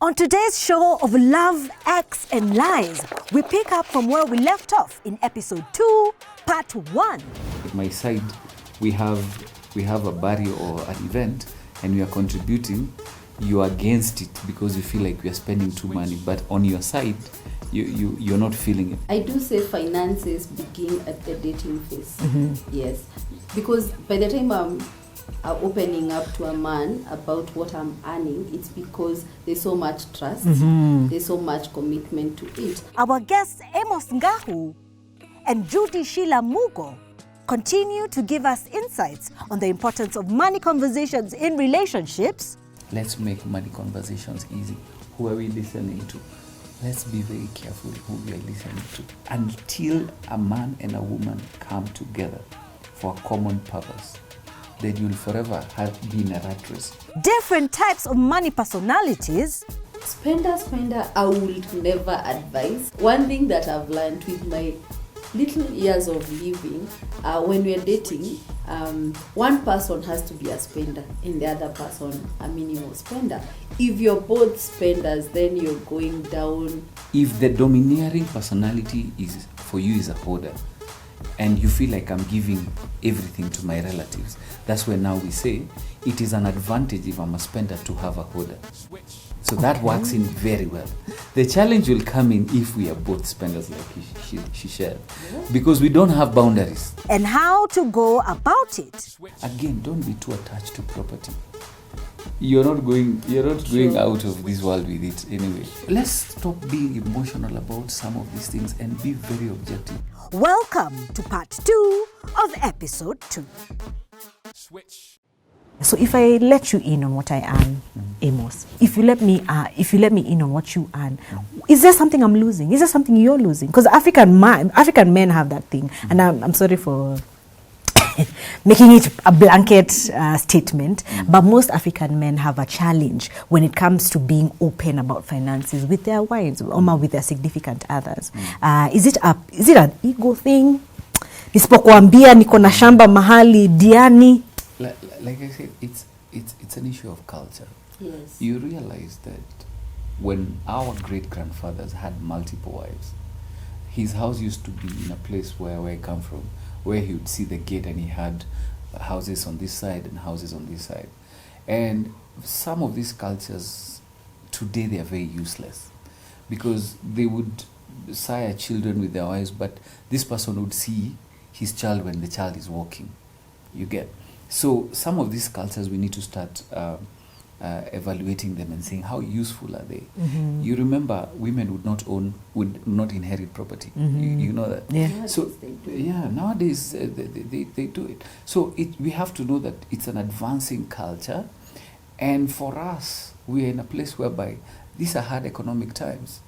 On today's show of Love, Acts and Lies, we pick up from where we left off in episode 2, part 1. At my side, we have a barrier or an event and we are contributing. You are against it because you feel like we are spending too much, but on your side, you're not feeling it. I do say finances begin at the dating phase. Yes, because by the time I'm opening up to a man about what I'm earning, it's because there's so much trust, there's so much commitment to it. Our guests Amos Ngahu and Judy Sheila Mugo continue to give us insights on the importance of money conversations in relationships. Let's make money conversations easy. Who are we listening to? Let's be very careful who we are listening to. Until a man and a woman come together for a common purpose, then you'll forever be in a rat race. Different types of money personalities. Spender, I would never advise. One thing that I've learned with my little years of living, when we're dating, one person has to be a spender and the other person a minimal spender. If you're both spenders, then you're going down. If the domineering personality for you is a hoarder, and you feel like I'm giving everything to my relatives, that's when now we say it is an advantage if I'm a spender to have a hoarder. So that works in very well. The challenge will come in if we are both spenders like she shared, because we don't have boundaries. And how to go about it. Again, don't be too attached to property. You're not going out of this world with it anyway. Let's stop being emotional about some of these things and be very objective. Welcome to part 2 of episode 2. So if I let you in on what I earn, Amos, if you let me in on what you earn, is there something I'm losing? Is there something you're losing? Because African men have that thing, and I'm sorry for making it a blanket statement, but most African men have a challenge when it comes to being open about finances with their wives or with their significant others. Is it an ego thing? Nisipokuambia niko na shamba mahali Diani. Like I said, it's an issue of culture. Yes. You realize that when our great-grandfathers had multiple wives, his house used to be in a place where I come from, where he would see the gate and he had houses on this side and houses on this side. And some of these cultures, today they are very useless because they would sire children with their wives, but this person would see his child when the child is walking. You get? So some of these cultures, we need to start evaluating them and saying how useful are they. You remember, women would not inherit property. You know that. Yeah. So nowadays they do it. So we have to know that it's an advancing culture, and for us, we are in a place whereby these are hard economic times.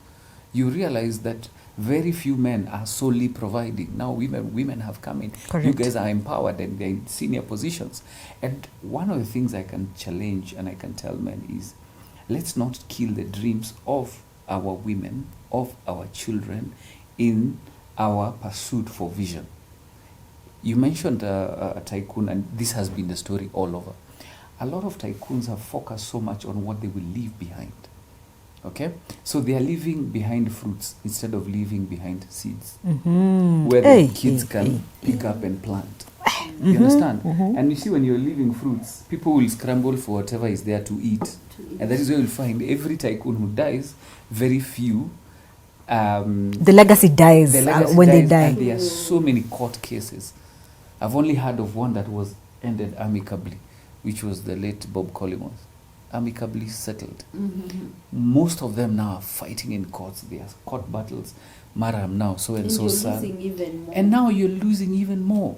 You realize that very few men are solely providing. Now women have come in. Correct. You guys are empowered and they're in senior positions. And one of the things I can challenge and I can tell men is, let's not kill the dreams of our women, of our children, in our pursuit for vision. You mentioned a tycoon, and this has been the story all over. A lot of tycoons have focused so much on what they will leave behind. Okay, so they are leaving behind fruits instead of leaving behind seeds, where the kids can pick up and plant. You understand? And you see, when you're leaving fruits, people will scramble for whatever is there to eat. And that is where you'll find every tycoon who dies, very few. The legacy dies when they die. And there are so many court cases. I've only heard of one that was ended amicably, which was the late Bob Collymore. Amicably settled. Most of them now are fighting in courts. There are court battles. Maram now, so and so son. And now you're losing even more,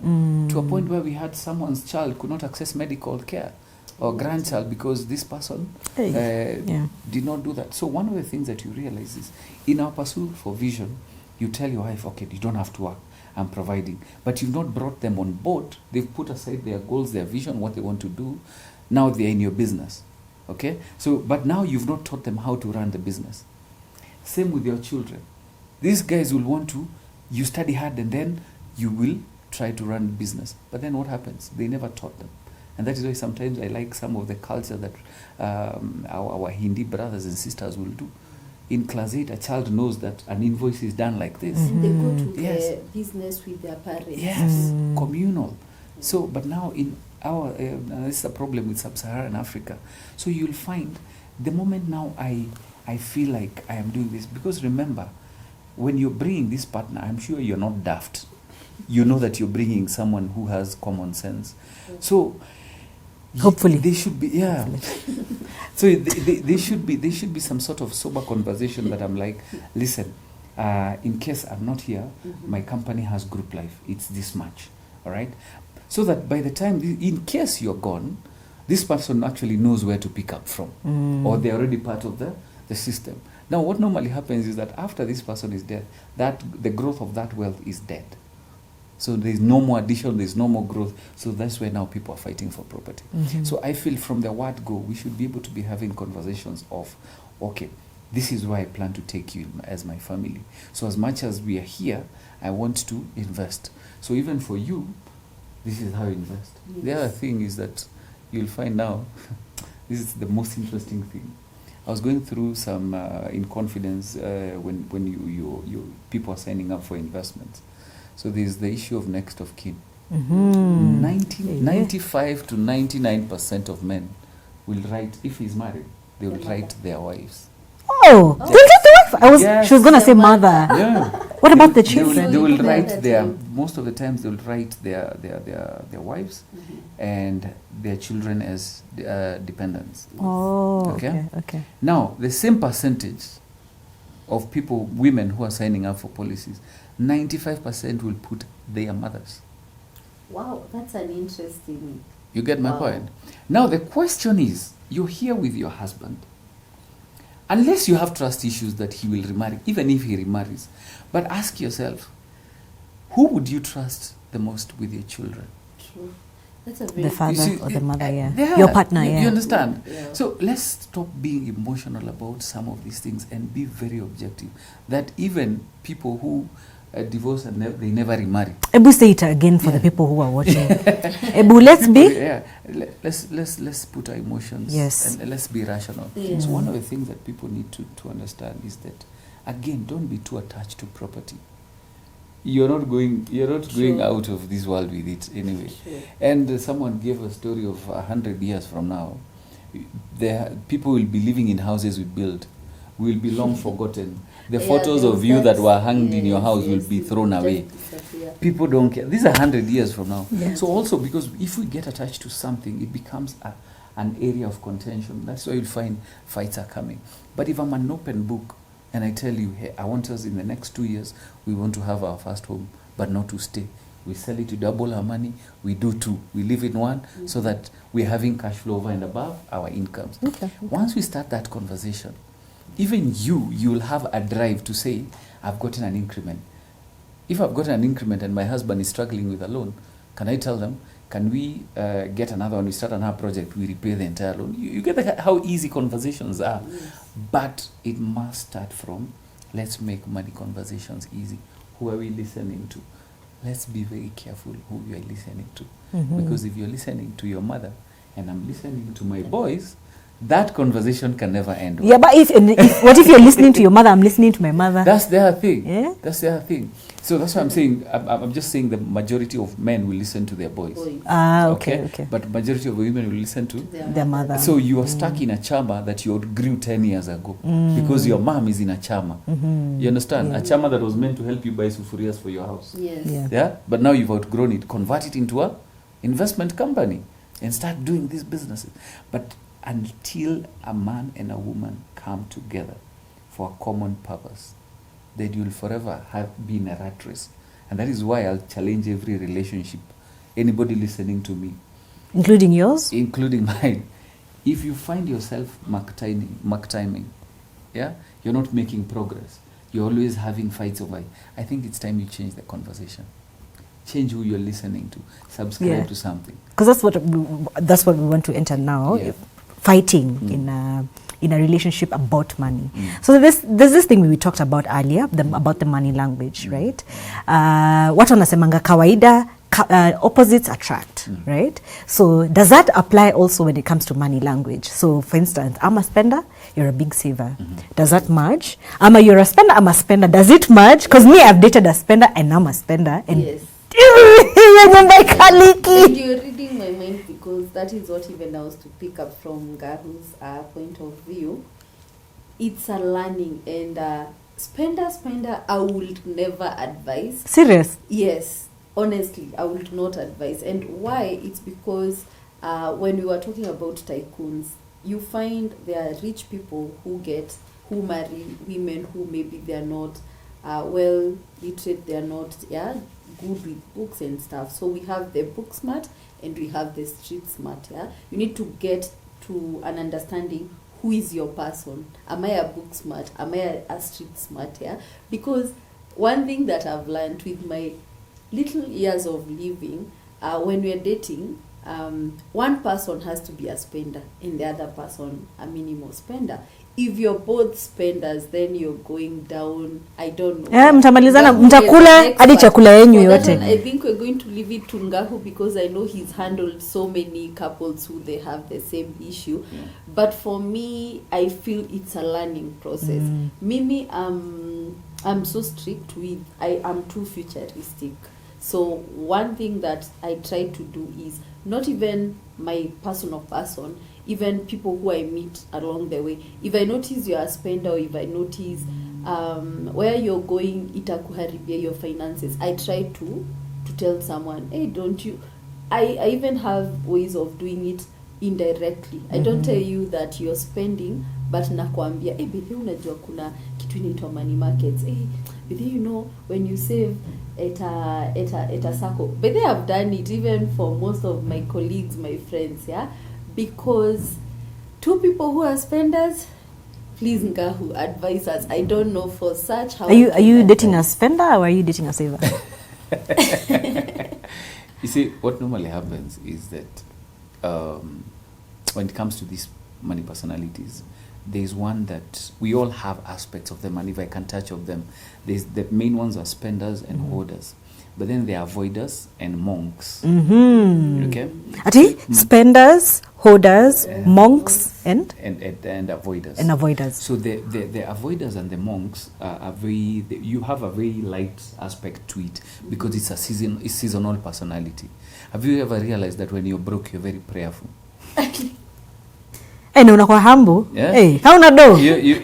to a point where we had someone's child could not access medical care, or grandchild, because this person did not do that. So one of the things that you realize is, in our pursuit for vision, you tell your wife, okay, you don't have to work, I'm providing. But you've not brought them on board. They've put aside their goals, their vision, what they want to do. Now they're in your business. Okay, so but now you've not taught them how to run the business. Same with your children. These guys will want you study hard and then you will try to run business. But then what happens? They never taught them. And that is why sometimes I like some of the culture that our Hindi brothers and sisters will do. In class 8, a child knows that an invoice is done like this. And they go to Yes. the business with their parents. Yes, communal. So, but now in our, this is a problem with sub-Saharan Africa. So you'll find the moment now I feel like I am doing this, because remember, when you're bringing this partner, I'm sure you're not daft. You know that you're bringing someone who has common sense. So Hopefully. they should be, yeah. So they should be some sort of sober conversation that I'm like, listen, in case I'm not here, my company has group life. It's this much, all right? So that by the time, in case you're gone, this person actually knows where to pick up from, or they're already part of the system. Now, what normally happens is that after this person is dead, that the growth of that wealth is dead. So there's no more addition, there's no more growth. So that's where now people are fighting for property. So I feel from the word go, we should be able to be having conversations of, okay, this is where I plan to take you as my family. So as much as we are here, I want to invest. So even for you, this is how you invest. Yes. The other thing is that you'll find now, this is the most interesting thing. I was going through some in confidence when you people are signing up for investments. So there's the issue of next of kin. 95 to 99% of men will write, if he's married, they will write their wives. Oh, they'll get the wife. Yes. She was gonna say mother. Yeah. What about the They children? will So you write plan their, that most of the times they will write their wives and their children as dependents. Oh, Okay. okay. Now, the same percentage of people, women who are signing up for policies, 95% will put their mothers. Wow, that's an interesting. You get my Wow. point? Now, the question is, you're here with your husband. Unless you have trust issues that he will remarry, even if he remarries. But ask yourself, who would you trust the most with your children? True. That's a very The father see, or the mother, yeah. Yeah, Your partner, you yeah. understand? Yeah. So let's stop being emotional about some of these things and be very objective. That even people who divorce and they never remarry. Ebu, say it again for the people who are watching. Ebu, let's be. Yeah, let's put our emotions. Yes. And let's be rational. Yeah. So one of the things that people need to understand is that, again, don't be too attached to property. You're not going Sure. out of this world with it anyway. Sure. And someone gave a story of 100 years from now, people will be living in houses we built, will be long forgotten. The Yeah, photos there of was you that that- were hanged in your yes, house will yes, be it thrown just away. disappear. People don't care. These are 100 years from now. Yeah. So also, because if we get attached to something, it becomes an area of contention. That's why you'll find fights are coming. But if I'm an open book and I tell you, hey, I want us in the next 2 years, we want to have our first home, but not to stay. We sell it to double our money. We do 2. We live in 1 so that we're having cash flow over and above our incomes. Okay. Once we start that conversation, even you'll have a drive to say, I've gotten an increment. If I've gotten an increment and my husband is struggling with a loan, can I tell them, can we get another one? We start another project, we repay the entire loan. You get how easy conversations are. Yes. But it must start from, let's make money conversations easy. Who are we listening to? Let's be very careful who we are listening to. Because if you're listening to your mother and I'm listening to my boys, that conversation can never end well. Yeah, but if what if you're listening to your mother? I'm listening to my mother. That's their thing. Yeah. That's their thing. So that's why I'm saying, I'm just saying the majority of men will listen to their boys. Boys. Okay. But majority of women will listen to. Their mother. So you are stuck in a chama that you outgrew 10 years ago because your mom is in a chama. You understand? Yeah. A chama that was meant to help you buy sufurias for your house. Yes. Yeah. Yeah? But now you've outgrown it. Convert it into a investment company and start doing these businesses. But until a man and a woman come together for a common purpose, that you'll forever be in a rat race. And that is why I'll challenge every relationship, anybody listening to me, Including yours? including mine. If you find yourself mark timing, yeah, you're not making progress, you're always having fights over it, I think it's time you change the conversation. Change who you're listening to. Subscribe to something. Because that's what we want to enter now. Yeah. Fighting in a relationship about money. So there's this thing we talked about earlier, about the money language, right? Watu wanasemanga kawaida opposites attract, right? So does that apply also when it comes to money language? So for instance, I'm a spender, you're a big saver. Does that merge? You're a spender, I'm a spender. Does it merge? Because me, I've dated a spender and I'm a spender. And Yes. and And you're reading my mind, because that is what even I was to pick up from Garu's point of view. It's a learning, and spender, I would never advise. Serious? Yes, honestly, I would not advise. And why? It's because when we were talking about tycoons, you find there are rich people who marry women who maybe they are not well literate, they are not good with books and stuff. So we have the book smart and we have the street smart. You need to get to an understanding, who is your person? Am I a book smart? Am I a street smart? Because one thing that I've learned with my little years of living, when we're dating, one person has to be a spender and the other person a minimal spender. If you're both spenders, then you're going down, I don't know. Mtamalizana, mtakula hadi chakula yenyu yote. I think we're going to leave it to Ngahu, because I know he's handled so many couples who they have the same issue. Yeah. But for me, I feel it's a learning process. Mimi, I'm so strict with, I am too futuristic. So one thing that I try to do is not even my person, even people who I meet along the way. If I notice you're a spender, or if I notice where you're going, itakuharibia your finances, I try to tell someone, hey, don't you... I even have ways of doing it indirectly. I don't tell you that you're spending, but nakwambia, hey, bidhi unajua kuna kitu inaitwa money markets. Hey, bidhi, you know, when you save at a circle. But they have done it even for most of my colleagues, my friends, because two people who are spenders, please Ngahu, advise us. I don't know for such how... Are you dating a spender or are you dating a saver? You see, what normally happens is that when it comes to these money personalities, there's one that we all have aspects of them, and if I can touch of them, there's the main ones are spenders and hoarders. But then there are avoiders and monks. Okay? Ati? Spenders, hoarders, monks, and avoiders. And avoiders. So the avoiders and the monks are very... You have a very light aspect to it, because it's a seasonal personality. Have you ever realized that when you're broke, you're very prayerful? Hey, no, unakuwa humble. Yeah. Hey, hauna do.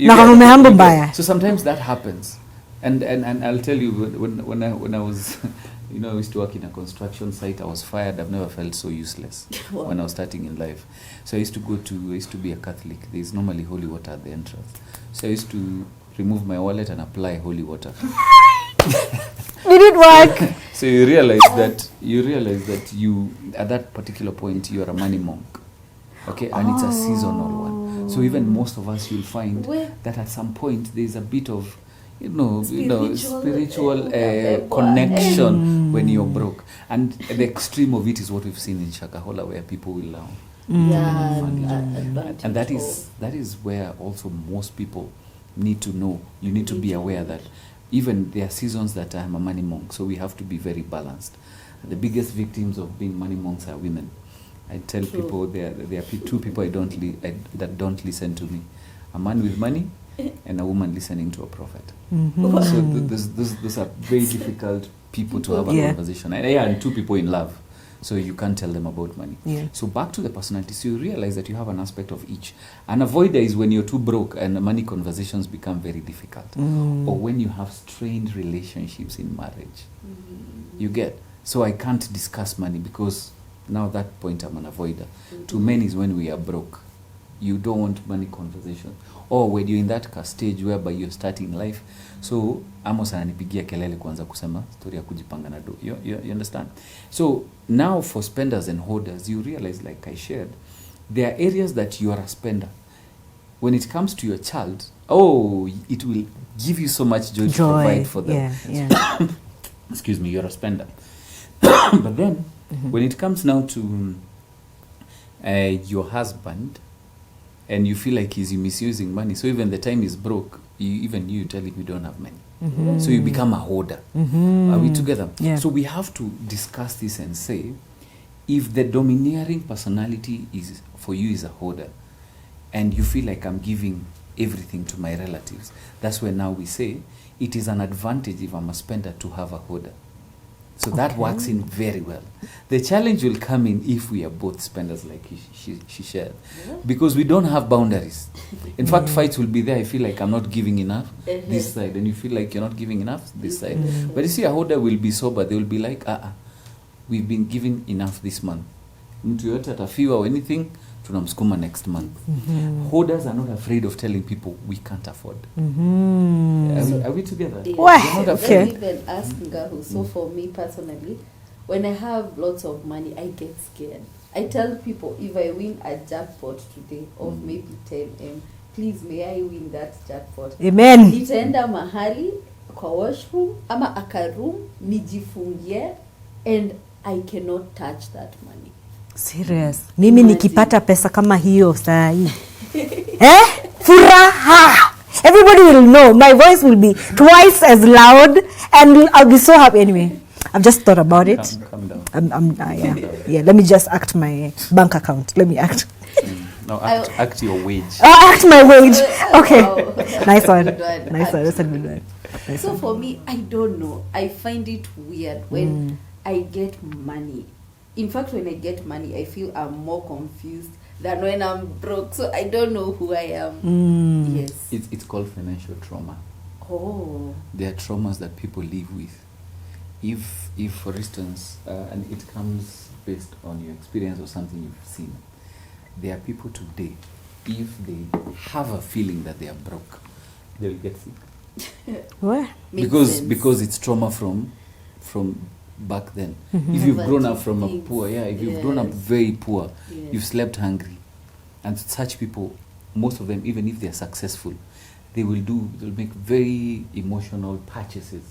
Na kama umehumble mbaya. So sometimes that happens. And I'll tell you, when I was, I used to work in a construction site. I was fired. I've never felt so useless when I was starting in life. So I used to be a Catholic. There's normally holy water at the entrance. So I used to remove my wallet and apply holy water. Did it work? So you realize that you at that particular point you are a money monk. Okay, and it's a seasonal one. So even most of us, you'll find that at some point there's a bit of, spiritual connection when you're broke. And the extreme of it is what we've seen in Shakahola, where people will now. And that is where also most people need to know. You need to be aware that even there are seasons that I'm a money monk, so we have to be very balanced. The biggest victims of being money monks are women. I tell people there are two people that don't listen to me: a man with money and a woman listening to a prophet. So those are very difficult people to have a conversation. And two people in love, so you can't tell them about money. So back to the personality. So you realize that you have an aspect of each. An avoider is when you're too broke and money conversations become very difficult, or when you have strained relationships in marriage. You get. So I can't discuss money because now that point I'm an avoider. To men is when we are broke. You don't want money conversation. Or when you're in that stage whereby you're starting life. So Amos ananipigia kelele kwanza kusema story ya kujipanga na do. You understand? So now for spenders and hoarders, you realize, like I shared, there are areas that you are a spender. When it comes to your child, it will give you so much joy to provide for them. Excuse me, you're a spender. But then when it comes now to your husband, and you feel like he's misusing money, so even the time he's broke, you tell him you don't have money. So you become a hoarder. Are we together? Yeah. So we have to discuss this and say, if the domineering personality is for you is a hoarder, and you feel like I'm giving everything to my relatives, that's when now we say it is an advantage if I'm a spender to have a hoarder. So that works in very well. The challenge will come in if we are both spenders, like she shared, because we don't have boundaries. In fact, fights will be there. I feel like I'm not giving enough this side, and you feel like you're not giving enough this side. But you see, a hoarder will be sober. They will be like, we've been giving enough this month. Mtu yote atafiwa or anything, tunamsukuma next month. Hoarders are not afraid of telling people we can't afford. Are we together? Yeah. Wow. Let's Okay. even ask Ngahu. So for me personally, when I have lots of money, I get scared. I tell people, if I win a jackpot today of maybe 10M, please may I win that jackpot. Amen. Nitaenda mahali kwa washroom ama akaroom nijifungie, and I cannot touch that money. Serious. Mimi nikipata pesa kama hiyo saa hii. Furaha. Everybody will know. My voice will be twice as loud and I'll be so happy. Anyway, I've just thought about it. Calm down. Yeah. Let me just act my bank account. Let me act. No, act your wage. Act my wage. Okay. Wow. Nice one. Good one. Nice one. That's a good one. Nice So one. for me, I don't know. I find it weird when I get money. In fact, when I get money, I feel I'm more confused than when I'm broke. So I don't know who I am. Yes. It's called financial trauma. Oh. There are traumas that people live with. If for instance, and it comes based on your experience or something you've seen, there are people today, if they have a feeling that they are broke, they will get sick. What? Because it's trauma from back then. If you've grown up from a poor, if you've grown up very poor, you've slept hungry, and such people, most of them, even if they're successful, they'll make very emotional purchases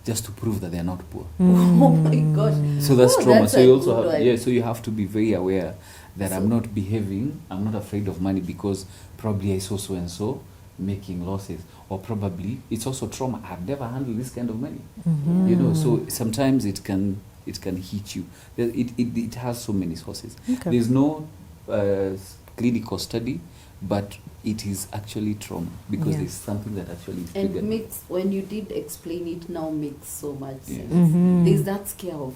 just to prove that they're not poor. Oh my gosh. So that's trauma. That's So a you also good have one. so you have to be very aware that I'm not afraid of money because probably I saw so and so making losses, or probably it's also trauma. I've never handled this kind of money. You know, so sometimes it can hit you. It has so many sources. Okay. There's no clinical study, but it is actually trauma because there's something that actually is And triggered. when you did explain it, now makes so much Yeah. sense. There's that scare of,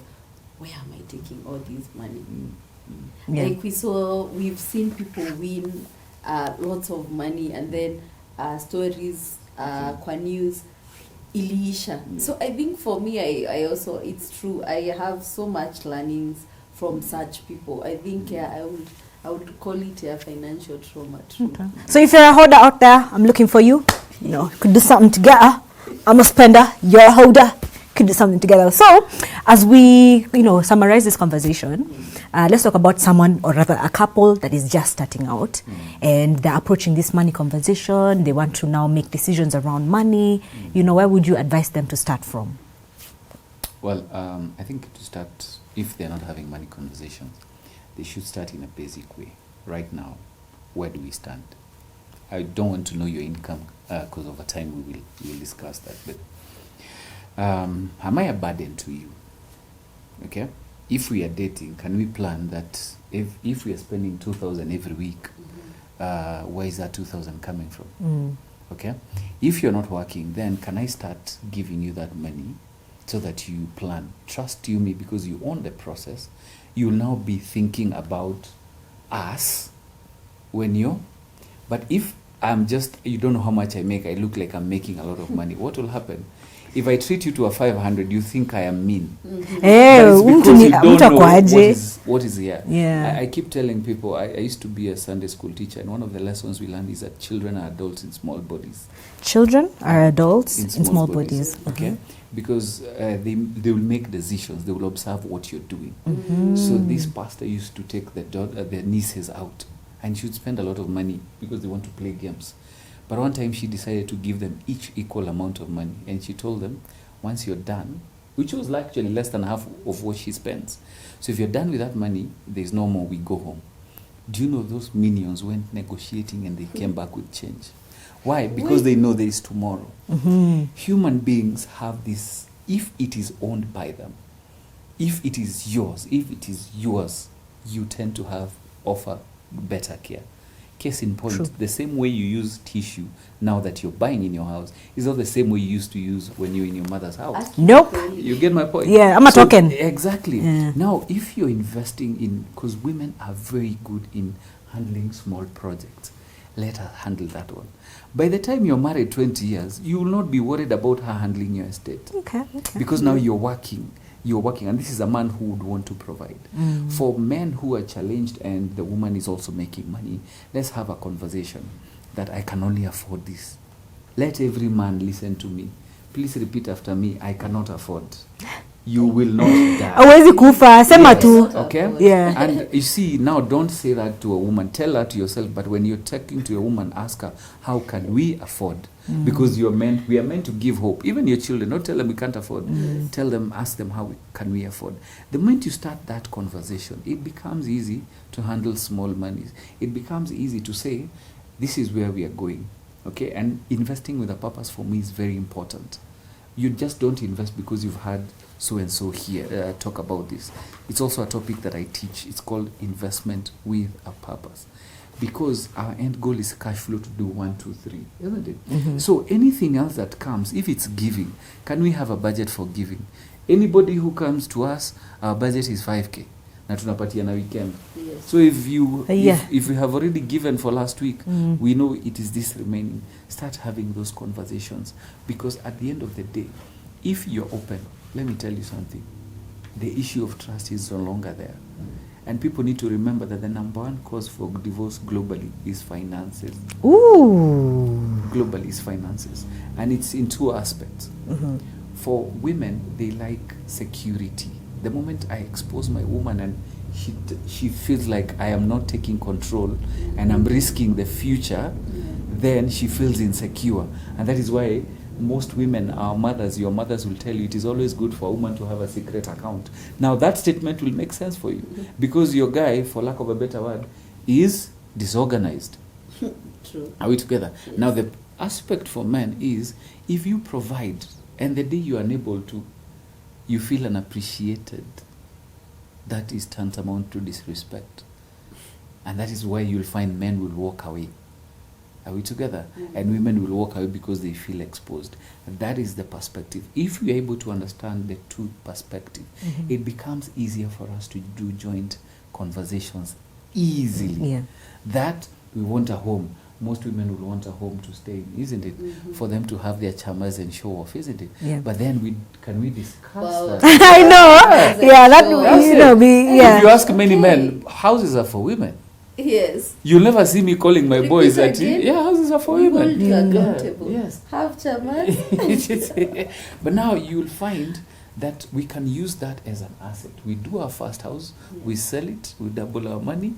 where am I taking all this money? Yeah. Like we've seen people win lots of money, and then stories kwa news iliisha. So I think for me, I also, it's true, I have so much learnings from such people. I think I would call it a financial trauma too. Okay. So if you're a hoarder out there, I'm looking for you. You know, could do something together. I'm a spender. You're a holder. Could do something together. So, as we, summarize this conversation, let's talk about someone, or rather a couple that is just starting out, and they're approaching this money conversation. They want to now make decisions around money. Where would you advise them to start from? Well, I think to start, if they're not having money conversations, they should start in a basic way. Right now, where do we stand? I don't want to know your income because over time we will discuss that. But am I a burden to you? Okay. If we are dating, can we plan that if we are spending 2,000 every week, where is that 2,000 coming from? Okay. If you're not working, then can I start giving you that money so that you plan? Trust you me, because you own the process. You'll now be thinking about us but if you don't know how much I make, I look like I'm making a lot of money, what will happen? If I treat you to a 500, you think I am mean. But it's because you don't know what is here. Yeah. I keep telling people, I used to be a Sunday school teacher, and one of the lessons we learned is that children are adults in small bodies. Children are adults in small bodies. Okay? Because they will make decisions. They will observe what you're doing. So this pastor used to take their nieces out, and she would spend a lot of money because they want to play games. But one time she decided to give them each equal amount of money, and she told them, once you're done, which was actually less than half of what she spends. So if you're done with that money, there's no more, we go home. Do you know those minions went negotiating and they came back with change? Why? Because they know there is tomorrow. Human beings have this, if it is owned by them, if it is yours, you tend to offer better care. Case in point, True. the same way you use tissue now that you're buying in your house is not the same way you used to use when you're in your mother's house. Nope. You get my point? Yeah, I'm a token. Exactly. Yeah. Now, if you're investing in, because women are very good in handling small projects, let her handle that one. By the time you're married 20 years, you will not be worried about her handling your estate. Okay. Because now you're working, and this is a man who would want to provide. For men who are challenged and the woman is also making money, let's have a conversation that I can only afford this. Let every man listen to me. Please repeat after me, I cannot afford. You will not die. Hawezi kufa, sema Yes, tu. okay? Yeah. And you see, now don't say that to a woman. Tell that to yourself. But when you're talking to a woman, ask her, how can we afford? Because we are meant to give hope. Even your children, don't tell them we can't afford. Tell them, ask them, can we afford? The moment you start that conversation, it becomes easy to handle small monies. It becomes easy to say, this is where we are going. Okay? And investing with a purpose for me is very important. You just don't invest because you've had so-and-so here talk about this. It's also a topic that I teach. It's called investment with a purpose. Because our end goal is cash flow to do 1, 2, 3, isn't it? So anything else that comes, if it's giving, can we have a budget for giving? Anybody who comes to us, our budget is 5K. Na tunapatia na weekend. Yes. So if you Yeah. if you have already given for last week, we know it is this remaining. Start having those conversations, because at the end of the day, if you're open, let me tell you something. The issue of trust is no longer there. And people need to remember that the number one cause for divorce globally is finances. Ooh. Globally is finances. And it's in two aspects. For women, they like security. The moment I expose my woman and she feels like I am not taking control and I'm risking the future, then she feels insecure. And that is why most women, our mothers, your mothers will tell you it is always good for a woman to have a secret account. Now that statement will make sense for you because your guy, for lack of a better word, is disorganized. True. Are we together? Yes. Now the aspect for men is if you provide and the day you are unable to, you feel unappreciated, that is tantamount to disrespect. And that is why you'll find men will walk away. Are we together? And women will walk away because they feel exposed. That is the perspective. If we are able to understand the two perspectives, it becomes easier for us to do joint conversations easily. Yeah. That we want a home. Most women will want a home to stay in, isn't it? For them to have their chamas and show off, isn't it? Yeah. But then can we discuss Well, that? I know. Yeah, that That's you know, If you ask many Okay. men, houses are for women. Yes. You'll never see me calling my boys Because that, again, yeah, houses are for we hold women. you Yeah, accountable. yes. Have chamas. But now you'll find that we can use that as an asset. We do our first house, we sell it, we double our money,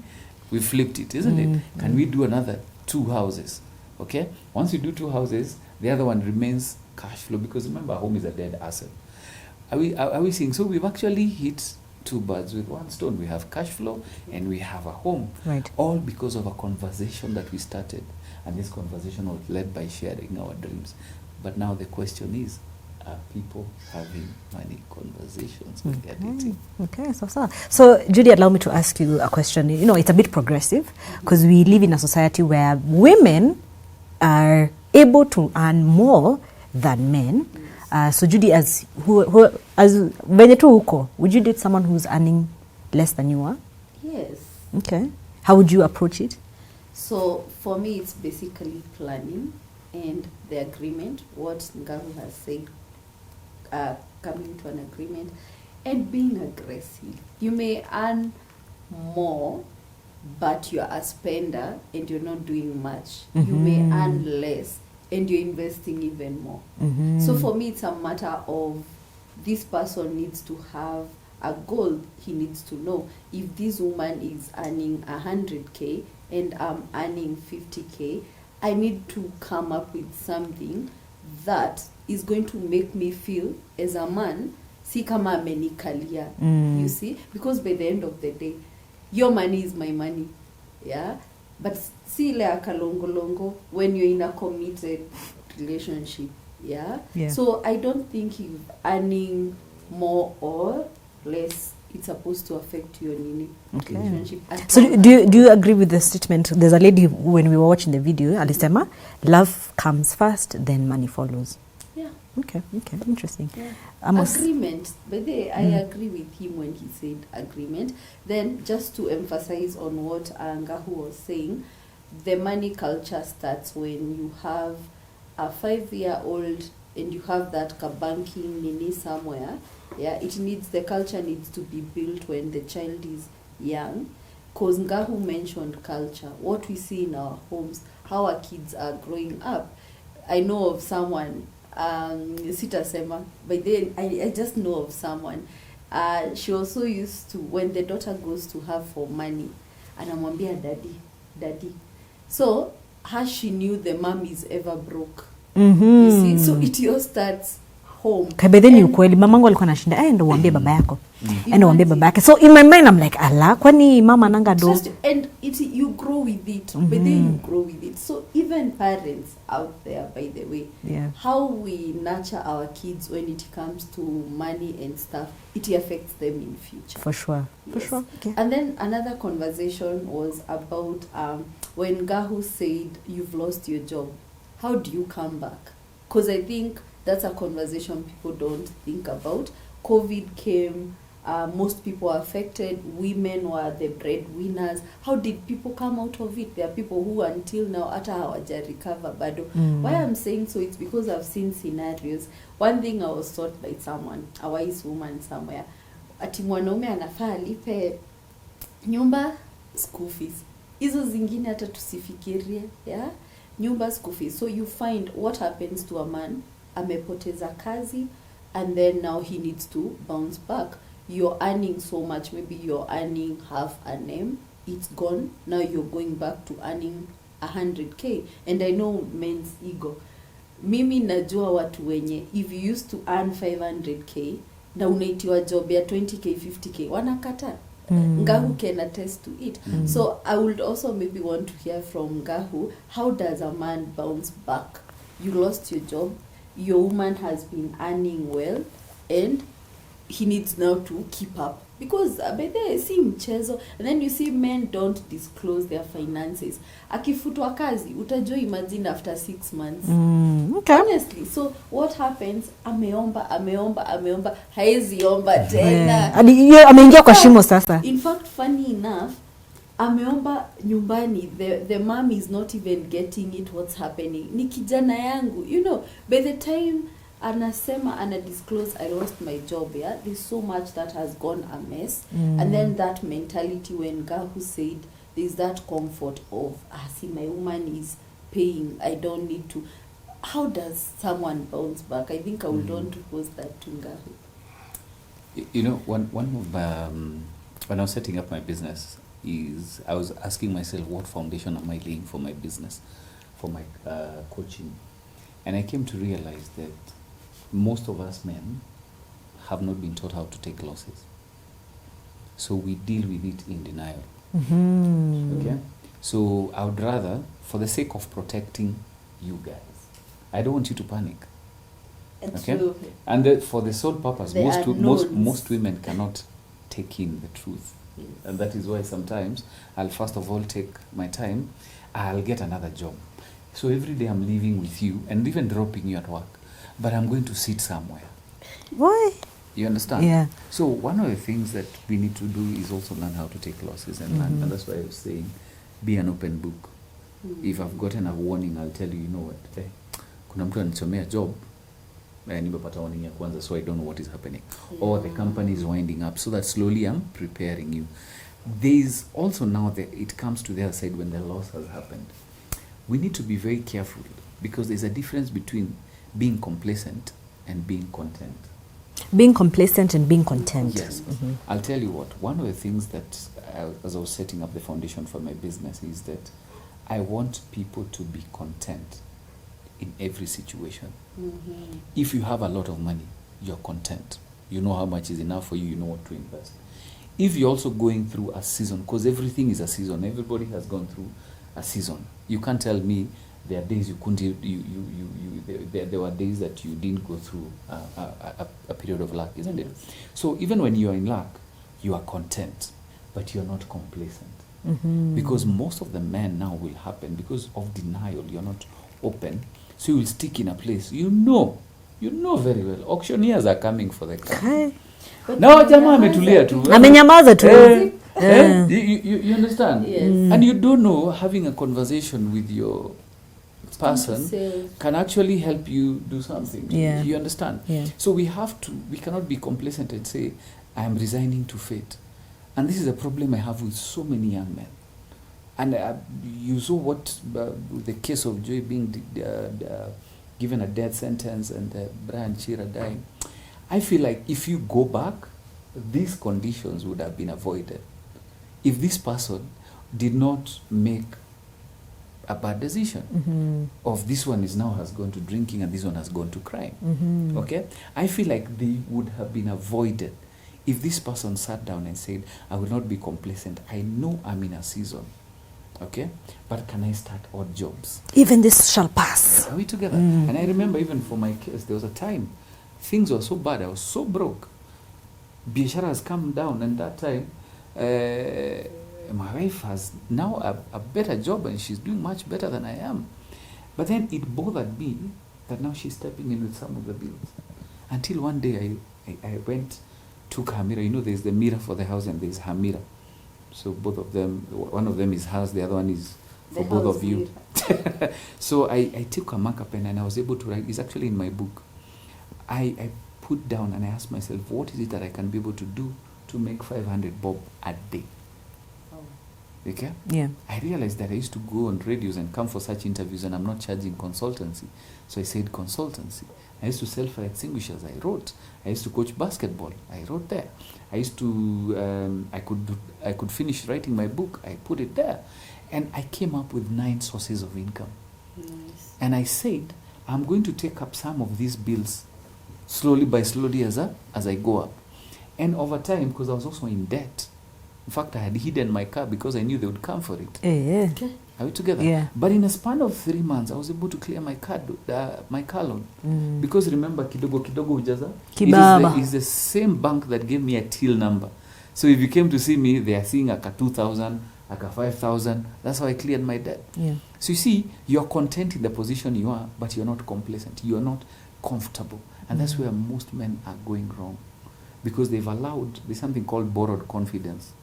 we flipped it, isn't it? Can we do another 2 houses? Okay? Once you do 2 houses, the other one remains cash flow, because remember, home is a dead asset. Are we seeing? So we've actually hit 2 birds with 1 stone. We have cash flow and we have a home. Right. All because of a conversation that we started. And this conversation was led by sharing our dreams. But now the question is, are people having money conversations when they're dating? Okay, so Judy, allow me to ask you a question. You know, it's a bit progressive because we live in a society where women are able to earn more than men. So Judy, as venye tu huko, would you date someone who's earning less than you are? Yes. Okay. How would you approach it? So for me, it's basically planning and the agreement, what Ngaru has said, coming to an agreement and being aggressive. You may earn more, but you're a spender and you're not doing much. You may earn less and you're investing even more. So for me, it's a matter of this person needs to have a goal. He needs to know if this woman is earning 100K and I'm earning 50K, I need to come up with something that is going to make me feel as a man, si kama amenikalia, you see? Because by the end of the day, your money is my money, yeah? but see ile akalongolongo when you're in a committed relationship. Yeah? So I don't think you earning more or less, it's supposed to affect your relationship. So do you agree with the statement? There's a lady who, when we were watching the video, alisema, love comes first, then money follows. Yeah. Okay, interesting. Yeah. Agreement. But I agree with him when he said agreement. Then just to emphasize on what Ngahu was saying, the money culture starts when you have a 5-year-old and you have that kabanking nini somewhere. Yeah, the culture needs to be built when the child is young. Because Ngahu mentioned culture, what we see in our homes, how our kids are growing up. I know of someone, sitasema, but then I just know of someone. She also used to, when the daughter goes to her for money, anamwambia daddy. So, how she knew the mom is ever broke. You see, so it all starts home. Kabedhe ni ukweli, mamangu alikuwa anashinda, enda uambie baba yako. Enda uambie baba yake. So in my mind I'm like, ala, kwani mama nanga do? And you grow with it. But then you grow with it. So even parents out there, by the way, how we nurture our kids when it comes to money and stuff, it affects them in future. For sure. Okay. And then another conversation was about when Ngahu said you've lost your job. How do you come back? Because I think that's a conversation people don't think about. COVID came, most people are affected, women were the breadwinners. How did people come out of it? There are people who until now ata hawaja recover bado. Why I'm saying so, it's because I've seen scenarios. One thing I was taught by someone, a wise woman somewhere, ati mwanaume anafaa alipe nyumba, school fees. Hizo zingine hata tusifikirie, yeah? Nyumba, school fees. So you find what happens to a man, amepoteza kazi, and then now he needs to bounce back. You're earning so much, maybe you're earning half a name, it's gone, now you're going back to earning 100K. And I know men's ego. Mimi najua watu wenye, if you used to earn 500K, na unaitiwa job ya 20K, 50K, wanakata. Ngahu can attest to it. So I would also maybe want to hear from Ngahu, how does a man bounce back? You lost your job, your woman has been earning well, and he needs now to keep up. Because they see mchezo, and then you see men don't disclose their finances. Akifutwa kazi, utajua imagine after 6 months. Okay. Honestly, so what happens? Ameomba, haezi omba tena. Ameingia kwa shimo sasa. In fact, funny enough, ameomba nyumbani, the mom is not even getting it, what's happening. Ni kijana yangu, you know, by the time anasema disclose I lost my job, yeah, there's so much that has gone amiss. And then that mentality when Ngahu said there's that comfort of see my woman is paying, I don't need to. How does someone bounce back? I think I would want to pose that to Ngahu. You know, one of when I was setting up my business is I was asking myself, what foundation am I laying for my business, for my coaching? And I came to realize that most of us men have not been taught how to take losses. So we deal with it in denial. Okay? So I would rather, for the sake of protecting you guys, I don't want you to panic. Okay? And for the sole purpose, most women cannot take in the truth. And that is why sometimes I'll first of all take my time, I'll get another job. So every day I'm living with you and even dropping you at work, but I'm going to sit somewhere. Why? You understand? Yeah. So one of the things that we need to do is also learn how to take losses and learn. And that's why I was saying, be an open book. If I've gotten a warning, I'll tell you, you know what, kuna mtu anichomea job, nimepata warning ya kwanza, so I don't know what is happening. Or the company is winding up, so that slowly I'm preparing you. There's also now that it comes to the other side when the loss has happened. We need to be very careful because there's a difference between being complacent and being content. Being complacent and being content. Yes. I'll tell you what, one of the things that as I was setting up the foundation for my business is that I want people to be content in every situation. If you have a lot of money, you're content. You know how much is enough for you, you know what to invest. If you're also going through a season, because everything is a season, everybody has gone through a season. You can't tell me there are days you couldn't. There were days that you didn't go through a period of luck, isn't it? So even when you are in luck, you are content, but you are not complacent. Because most of the men now will happen because of denial. You're not open, so you will stick in a place. You know very well. Auctioneers are coming for the car. Now jamaa ametulia tu. Amenyamaza tu. You understand? Yes. And you don't know, having a conversation with your person can actually help you do something. Yeah. You understand? Yeah. So we cannot be complacent and say, I am resigning to fate. And this is a problem I have with so many young men. And you saw what the case of Joy being given a death sentence and Brian Chira dying. I feel like if you go back, these conditions would have been avoided. If this person did not make a bad decision of this one has gone to drinking and this one has gone to crime. Okay? I feel like they would have been avoided if this person sat down and said, I will not be complacent. I know I'm in a season. Okay? But can I start odd jobs? Even this shall pass. Are we together? And I remember even for my case, there was a time things were so bad, I was so broke. Biashara has come down, and that time my wife has now a better job and she's doing much better than I am. But then it bothered me that now she's stepping in with some of the bills. Until one day I went, took her mirror. You know, there's the mirror for the house and there's her mirror. So both of them, one of them is hers, the other one is for the both of you. So I took a marker pen and I was able to write. It's actually in my book. I put down and I asked myself, what is it that I can be able to do to make 500 bob a day? Okay? Yeah. I realized that I used to go on radios and come for such interviews and I'm not charging consultancy. So I said consultancy. I used to sell fire extinguishers. I wrote. I used to coach basketball. I wrote there. I used to, I could finish writing my book. I put it there. And I came up with 9 sources of income. Nice. And I said, I'm going to take up some of these bills slowly as I go up. And over time, because I was also in debt, in fact, I had hidden my car because I knew they would come for it. Yeah. Okay. Are we together? Yeah. But in a span of 3 months, I was able to clear my car loan. Because remember, Kidogo Ujaza Kibaba. is the same bank that gave me a till number. So if you came to see me, they are seeing a 2,000, a 5,000. That's how I cleared my debt. Yeah. So you see, you're content in the position you are, but you're not complacent. You're not comfortable. And that's where most men are going wrong. Because there's something called borrowed confidence.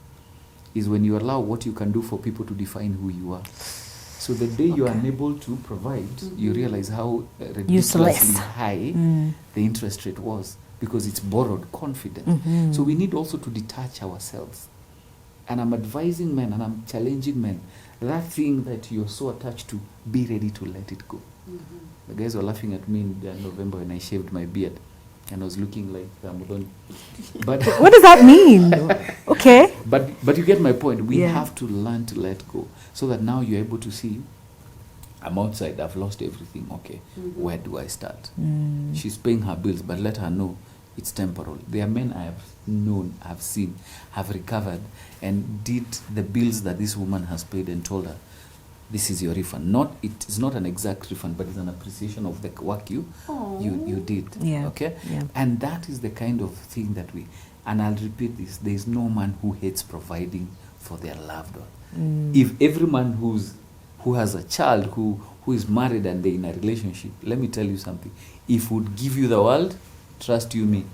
Is when you allow what you can do for people to define who you are. So the day you are unable to provide, you realize how ridiculously high the interest rate was, because it's borrowed confidence. So we need also to detach ourselves. And I'm advising men and I'm challenging men, that thing that you're so attached to, be ready to let it go. The guys were laughing at me in November when I shaved my beard. And I was looking like Mudon. But what does that mean? Okay. But you get my point. We have to learn to let go, so that now you're able to see, I'm outside, I've lost everything. Okay, where do I start? She's paying her bills, but let her know it's temporal. There are men I have known, I've seen, have recovered and did the bills that this woman has paid and told her, this is your refund. It is not an exact refund, but it's an appreciation of the work you did. Yeah. Okay? Yeah. And that is the kind of thing that and I'll repeat this, there is no man who hates providing for their loved one. If every man who has a child, who is married and they're in a relationship, let me tell you something. If would give you the world, trust you me,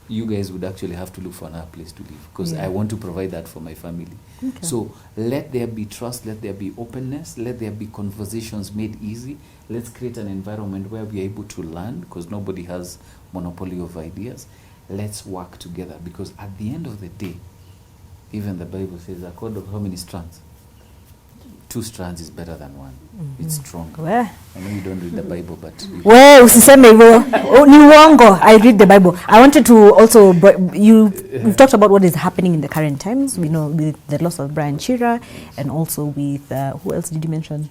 you guys would actually have to look for another place to live, because I want to provide that for my family. Okay. So let there be trust, let there be openness, let there be conversations made easy. Let's create an environment where we are able to learn, because nobody has monopoly of ideas. Let's work together, because at the end of the day, even the Bible says, a cord of how many strands? 2 strands is better than 1. It's stronger. Where? I know you don't read the Bible, but Where usiseme hivyo. Ni uongo. I read the Bible. I wanted to also we've talked about what is happening in the current times. We know with the loss of Brian Chira, and also with who else did you mention?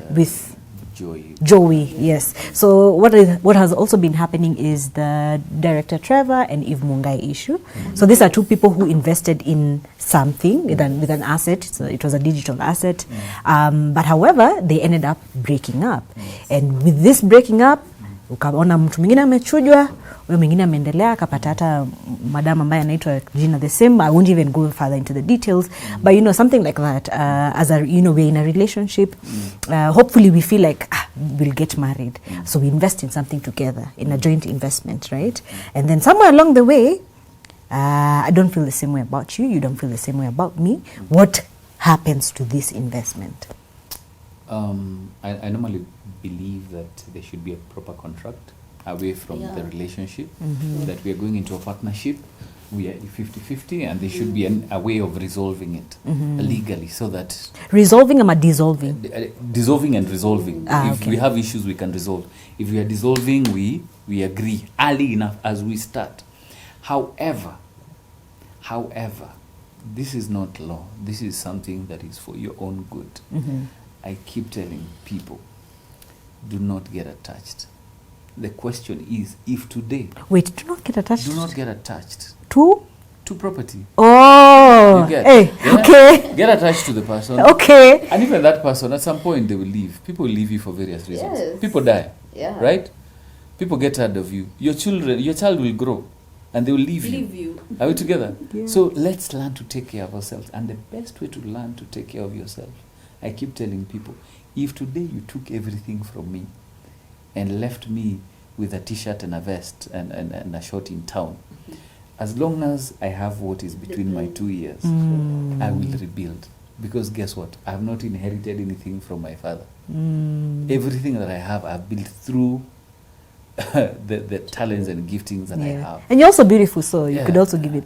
With Joey, yes. So what has also been happening is the director Trevor and Eve Mungai issue. So these are two people who invested in something with an asset. So it was a digital asset. But however, they ended up breaking up. And with this breaking up, ukaona mtu mwingine amechujwa, huyo mwingine ameendelea akapata hata madam ambaye anaitwa jina the same. I won't even go further into the details, but you know, something like that, as a, you know, we're in a relationship, hopefully we feel like we'll get married, so we invest in something together, in a joint investment, right? And then somewhere along the way, I don't feel the same way about you, you don't feel the same way about me. What happens to this investment? I normally believe that there should be a proper contract away from the relationship, that we are going into a partnership, we are 50-50, and there should be a way of resolving it legally, so that... Resolving or dissolving? Dissolving and resolving. If we have issues, we can resolve. If we are dissolving, we agree early enough as we start. However, this is not law. This is something that is for your own good. I keep telling people, do not get attached. The question is, if today... Wait, do not get attached? Do not get attached. To? To property. Oh! You get, hey, okay. Get attached to the person. Okay. And even that person, at some point, they will leave. People leave you for various reasons. Yes. People die. Yeah. Right? People get tired of you. Your child will grow. And they will leave you. Are we together? Yeah. So let's learn to take care of ourselves. And the best way to learn to take care of yourself, I keep telling people, if today you took everything from me and left me with a t-shirt and a vest and a short in town, as long as I have what is between my 2 ears, I will rebuild. Because guess what? I have not inherited anything from my father. Everything that I have, I've built through the talents and giftings that I have. And you're also beautiful, so you could also give it,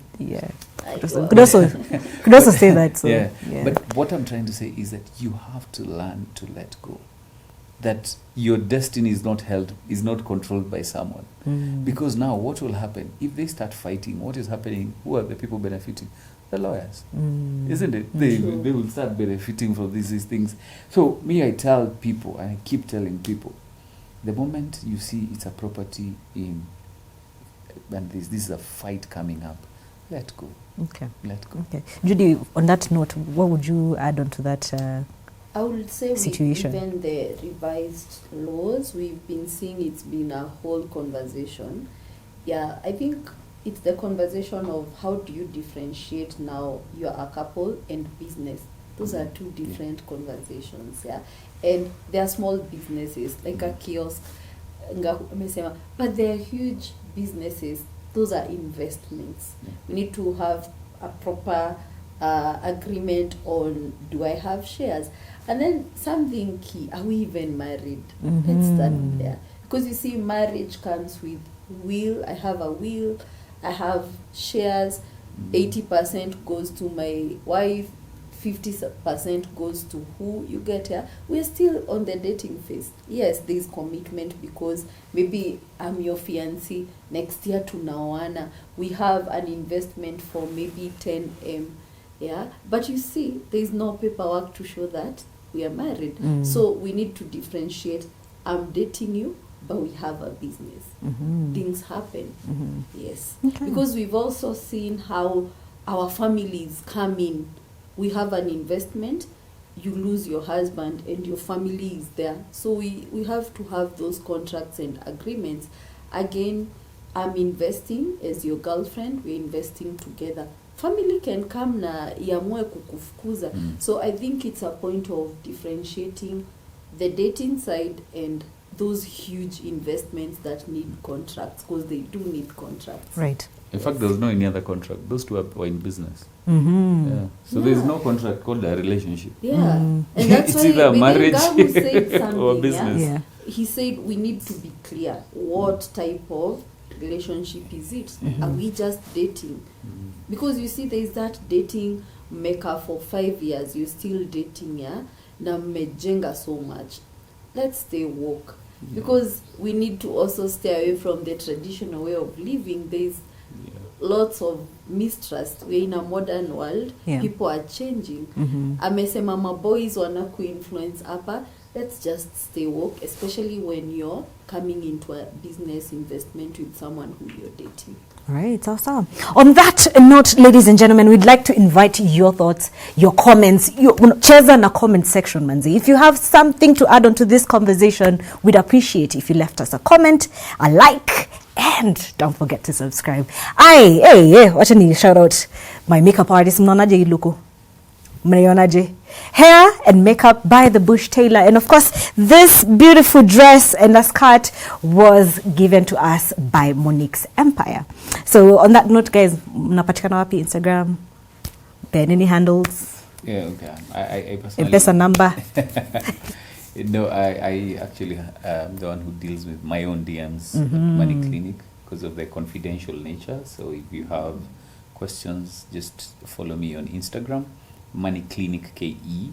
could also say that. So, yeah. But what I'm trying to say is that you have to learn to let go. That your destiny is not controlled by someone. Because now what will happen? If they start fighting, what is happening? Who are the people benefiting? The lawyers. Isn't it? They will start benefiting from these things. So me, I tell people, and I keep telling people, the moment you see it's a property in, and this is a fight coming up, let go. Okay. Let go. Okay. Judy, on that note, what would you add on to that I would say situation? With even the revised laws, we've been seeing it's been a whole conversation. Yeah, I think it's the conversation of how do you differentiate now you're a couple and business. Those are two different conversations, yeah. And they are small businesses, like a kiosk, but they're huge businesses. Those are investments. We need to have a proper agreement on, do I have shares? And then something key, are we even married? Let's start there. Because you see, marriage comes with will. I have a will, I have shares, 80% goes to my wife, 50% goes to who you get here. We're still on the dating phase. Yes, there's commitment because maybe I'm your fiancé, next year tunaoana. We have an investment for maybe 10M. Yeah, but you see, there's no paperwork to show that we are married. So we need to differentiate. I'm dating you, but we have a business. Things happen. Yes. Okay. Because we've also seen how our families come in. We have an investment, you lose your husband and your family is there. So we have to have those contracts and agreements. Again, I'm investing as your girlfriend, we're investing together. Family can come na iamue kukufukuza. So I think it's a point of differentiating the dating side and those huge investments that need contracts, because they do need contracts. Right. In fact, there's no any other contract. Those two were in business. Yeah. So there's no contract called a relationship. Yeah. And that's it's why either marriage said or business. Yeah? He said we need to be clear. What type of relationship is it? Are we just dating? Because you see, there's that dating maker for 5 years. You're still dating, yeah? Na mmejenga so much. Let's stay woke. Because we need to also stay away from the traditional way of living. There's lots of mistrust. We're in a modern world. People are changing. Amesema maboys wana ku-influence hapa. let's just stay woke, especially when you're coming into a business investment with someone who you're dating. Right, awesome. On that note, ladies and gentlemen, we'd like to invite your thoughts, your comments, cheza in the comment section, manzi. If you have something to add on to this conversation, we'd appreciate if you left us a comment, a like, and don't forget to subscribe. Hey, wacha ni shout out my makeup artist, mnaonaje hii luku? Mnaionaje? Hair and makeup by the Bush Tailor, and of course this beautiful dress and the skirt was given to us by Monique's Empire. So on that note, guys, mnapatikana wapi? Instagram, pen any handles? Yeah, okay. I personally M-Pesa number. No, I actually am the one who deals with my own DMs at Money Clinic because of their confidential nature. So if you have questions, just follow me on Instagram, Money Clinic KE,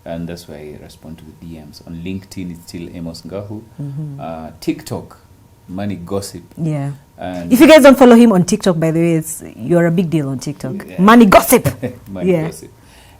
and that's where I respond to the DMs. On LinkedIn, it's still Amos Ngahu. TikTok, Money Gossip. Yeah. And If you guys don't follow him on TikTok, by the way, you're a big deal on TikTok. Yeah. Money Gossip. Money Yeah. Gossip.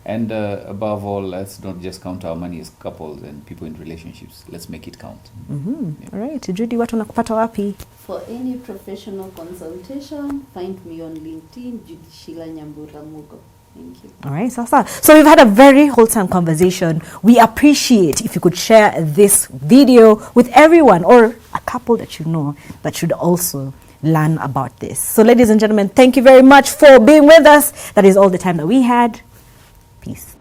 And above all, let's not just count our money as couples and people in relationships. Let's make it count. All right, Judy, watu nakupata wapi? For any professional consultation, find me on LinkedIn, Judy Sheila Nyambura Mugo. Thank you. All right, so we've had a very wholesome conversation. We appreciate if you could share this video with everyone or a couple that you know that should also learn about this. So ladies and gentlemen, thank you very much for being with us. That is all the time that we had. Peace.